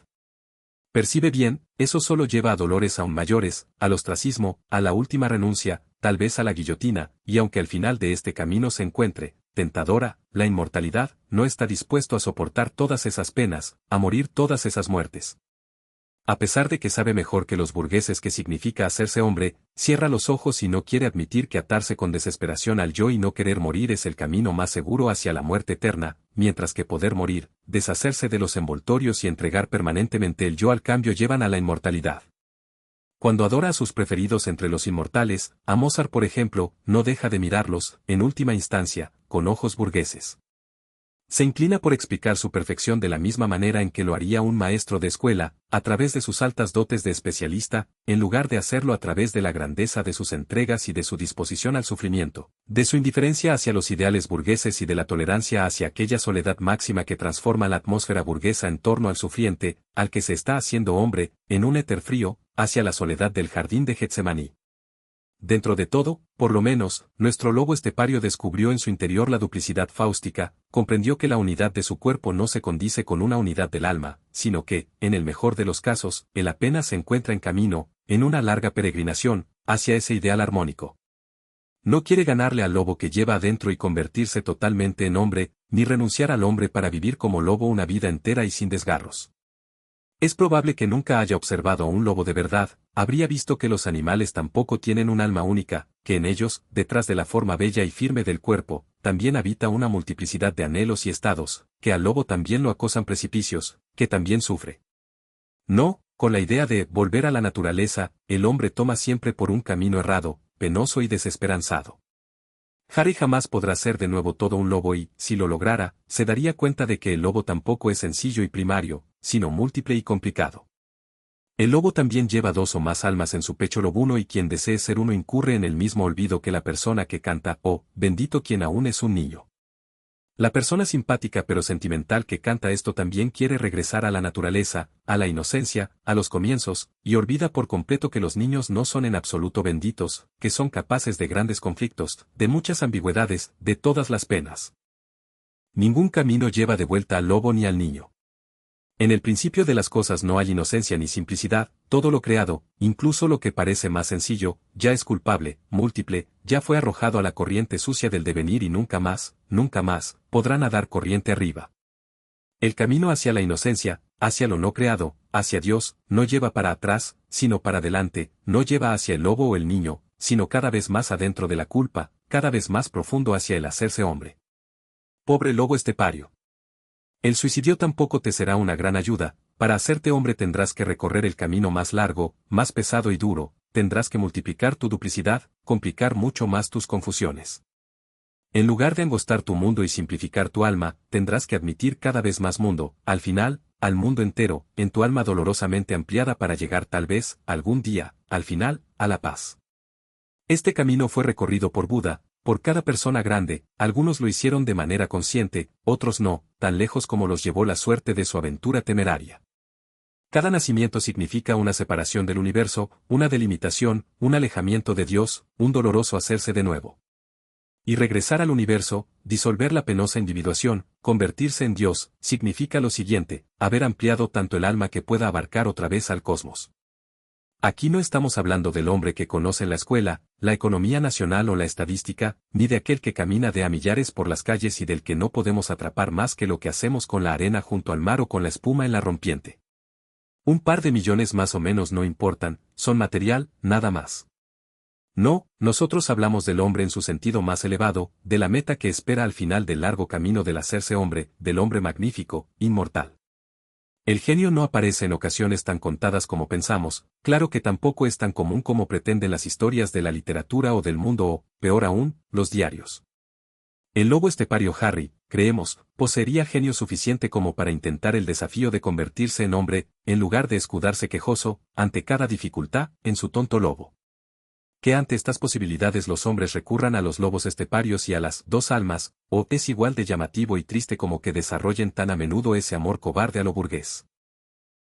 Speaker 1: Percibe bien, eso solo lleva a dolores aún mayores, al ostracismo, a la última renuncia, tal vez a la guillotina, y aunque al final de este camino se encuentre, tentadora, la inmortalidad, no está dispuesto a soportar todas esas penas, a morir todas esas muertes. A pesar de que sabe mejor que los burgueses qué significa hacerse hombre, cierra los ojos y no quiere admitir que atarse con desesperación al yo y no querer morir es el camino más seguro hacia la muerte eterna, mientras que poder morir, deshacerse de los envoltorios y entregar permanentemente el yo al cambio llevan a la inmortalidad. Cuando adora a sus preferidos entre los inmortales, a Mozart por ejemplo, no deja de mirarlos, en última instancia, con ojos burgueses. Se inclina por explicar su perfección de la misma manera en que lo haría un maestro de escuela, a través de sus altas dotes de especialista, en lugar de hacerlo a través de la grandeza de sus entregas y de su disposición al sufrimiento, de su indiferencia hacia los ideales burgueses y de la tolerancia hacia aquella soledad máxima que transforma la atmósfera burguesa en torno al sufriente, al que se está haciendo hombre, en un éter frío, hacia la soledad del jardín de Getsemaní. Dentro de todo, por lo menos, nuestro lobo estepario descubrió en su interior la duplicidad fáustica, comprendió que la unidad de su cuerpo no se condice con una unidad del alma, sino que, en el mejor de los casos, él apenas se encuentra en camino, en una larga peregrinación, hacia ese ideal armónico. No quiere ganarle al lobo que lleva adentro y convertirse totalmente en hombre, ni renunciar al hombre para vivir como lobo una vida entera y sin desgarros. Es probable que nunca haya observado a un lobo de verdad, habría visto que los animales tampoco tienen un alma única, que en ellos, detrás de la forma bella y firme del cuerpo, también habita una multiplicidad de anhelos y estados, que al lobo también lo acosan precipicios, que también sufre. No, con la idea de volver a la naturaleza, el hombre toma siempre por un camino errado, penoso y desesperanzado. Harry jamás podrá ser de nuevo todo un lobo y, si lo lograra, se daría cuenta de que el lobo tampoco es sencillo y primario, sino múltiple y complicado. El lobo también lleva dos o más almas en su pecho lobuno y quien desee ser uno incurre en el mismo olvido que la persona que canta, oh, bendito quien aún es un niño. La persona simpática pero sentimental que canta esto también quiere regresar a la naturaleza, a la inocencia, a los comienzos, y olvida por completo que los niños no son en absoluto benditos, que son capaces de grandes conflictos, de muchas ambigüedades, de todas las penas. Ningún camino lleva de vuelta al lobo ni al niño. En el principio de las cosas no hay inocencia ni simplicidad, todo lo creado, incluso lo que parece más sencillo, ya es culpable, múltiple, ya fue arrojado a la corriente sucia del devenir y nunca más, podrá nadar corriente arriba. El camino hacia la inocencia, hacia lo no creado, hacia Dios, no lleva para atrás, sino para adelante, no lleva hacia el lobo o el niño, sino cada vez más adentro de la culpa, cada vez más profundo hacia el hacerse hombre. Pobre lobo estepario. El suicidio tampoco te será una gran ayuda, para hacerte hombre tendrás que recorrer el camino más largo, más pesado y duro, tendrás que multiplicar tu duplicidad, complicar mucho más tus confusiones. En lugar de angostar tu mundo y simplificar tu alma, tendrás que admitir cada vez más mundo, al final, al mundo entero, en tu alma dolorosamente ampliada para llegar tal vez, algún día, al final, a la paz. Este camino fue recorrido por Buda, por cada persona grande, algunos lo hicieron de manera consciente, otros no, tan lejos como los llevó la suerte de su aventura temeraria. Cada nacimiento significa una separación del universo, una delimitación, un alejamiento de Dios, un doloroso hacerse de nuevo. Y regresar al universo, disolver la penosa individuación, convertirse en Dios, significa lo siguiente, haber ampliado tanto el alma que pueda abarcar otra vez al cosmos. Aquí no estamos hablando del hombre que conoce la escuela, la economía nacional o la estadística, ni de aquel que camina de a millares por las calles y del que no podemos atrapar más que lo que hacemos con la arena junto al mar o con la espuma en la rompiente. Un par de millones más o menos no importan, son material, nada más. No, nosotros hablamos del hombre en su sentido más elevado, de la meta que espera al final del largo camino del hacerse hombre, del hombre magnífico, inmortal. El genio no aparece en ocasiones tan contadas como pensamos, claro que tampoco es tan común como pretenden las historias de la literatura o del mundo o, peor aún, los diarios. El lobo estepario Harry, creemos, poseería genio suficiente como para intentar el desafío de convertirse en hombre, en lugar de escudarse quejoso, ante cada dificultad, en su tonto lobo. Que ante estas posibilidades los hombres recurran a los lobos esteparios y a las dos almas, o es igual de llamativo y triste como que desarrollen tan a menudo ese amor cobarde a lo burgués.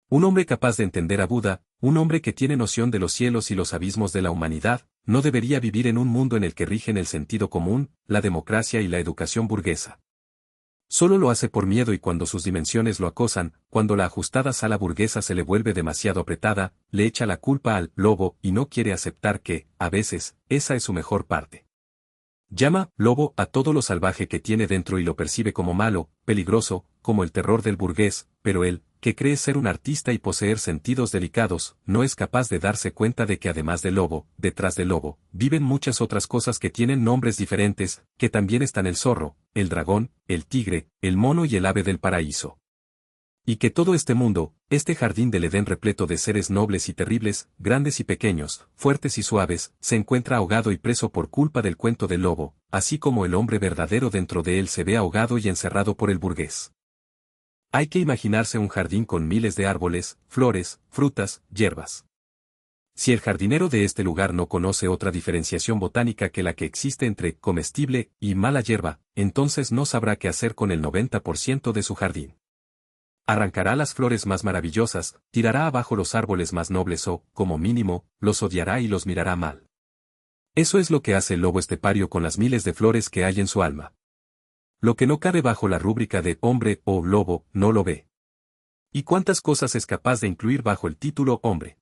Speaker 1: Un hombre capaz de entender a Buda, un hombre que tiene noción de los cielos y los abismos de la humanidad, no debería vivir en un mundo en el que rigen el sentido común, la democracia y la educación burguesa. Solo lo hace por miedo y cuando sus dimensiones lo acosan, cuando la ajustada sala burguesa se le vuelve demasiado apretada, le echa la culpa al lobo y no quiere aceptar que, a veces, esa es su mejor parte. Llama lobo a todo lo salvaje que tiene dentro y lo percibe como malo, peligroso, como el terror del burgués, pero él, que cree ser un artista y poseer sentidos delicados, no es capaz de darse cuenta de que además del lobo, detrás del lobo, viven muchas otras cosas que tienen nombres diferentes, que también están el zorro, el dragón, el tigre, el mono y el ave del paraíso. Y que todo este mundo, este jardín del Edén repleto de seres nobles y terribles, grandes y pequeños, fuertes y suaves, se encuentra ahogado y preso por culpa del cuento del lobo, así como el hombre verdadero dentro de él se ve ahogado y encerrado por el burgués. Hay que imaginarse un jardín con miles de árboles, flores, frutas, hierbas. Si el jardinero de este lugar no conoce otra diferenciación botánica que la que existe entre comestible y mala hierba, entonces no sabrá qué hacer con el 90% de su jardín. Arrancará las flores más maravillosas, tirará abajo los árboles más nobles o, como mínimo, los odiará y los mirará mal. Eso es lo que hace el lobo estepario con las miles de flores que hay en su alma. Lo que no cabe bajo la rúbrica de hombre o lobo, no lo ve. ¿Y cuántas cosas es capaz de incluir bajo el título hombre?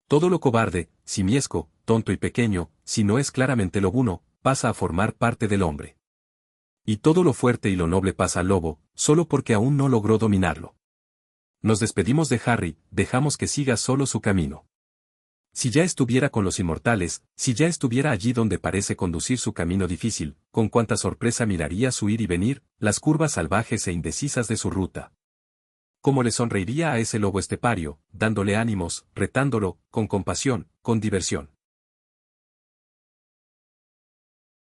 Speaker 1: Todo lo cobarde, simiesco, tonto y pequeño, si no es claramente lobuno, pasa a formar parte del hombre. Y todo lo fuerte y lo noble pasa al lobo, solo porque aún no logró dominarlo. Nos despedimos de Harry, dejamos que siga solo su camino. Si ya estuviera con los inmortales, si ya estuviera allí donde parece conducir su camino difícil, con cuánta sorpresa miraría su ir y venir, las curvas salvajes e indecisas de su ruta. Cómo le sonreiría a ese lobo estepario, dándole ánimos, retándolo, con compasión, con diversión.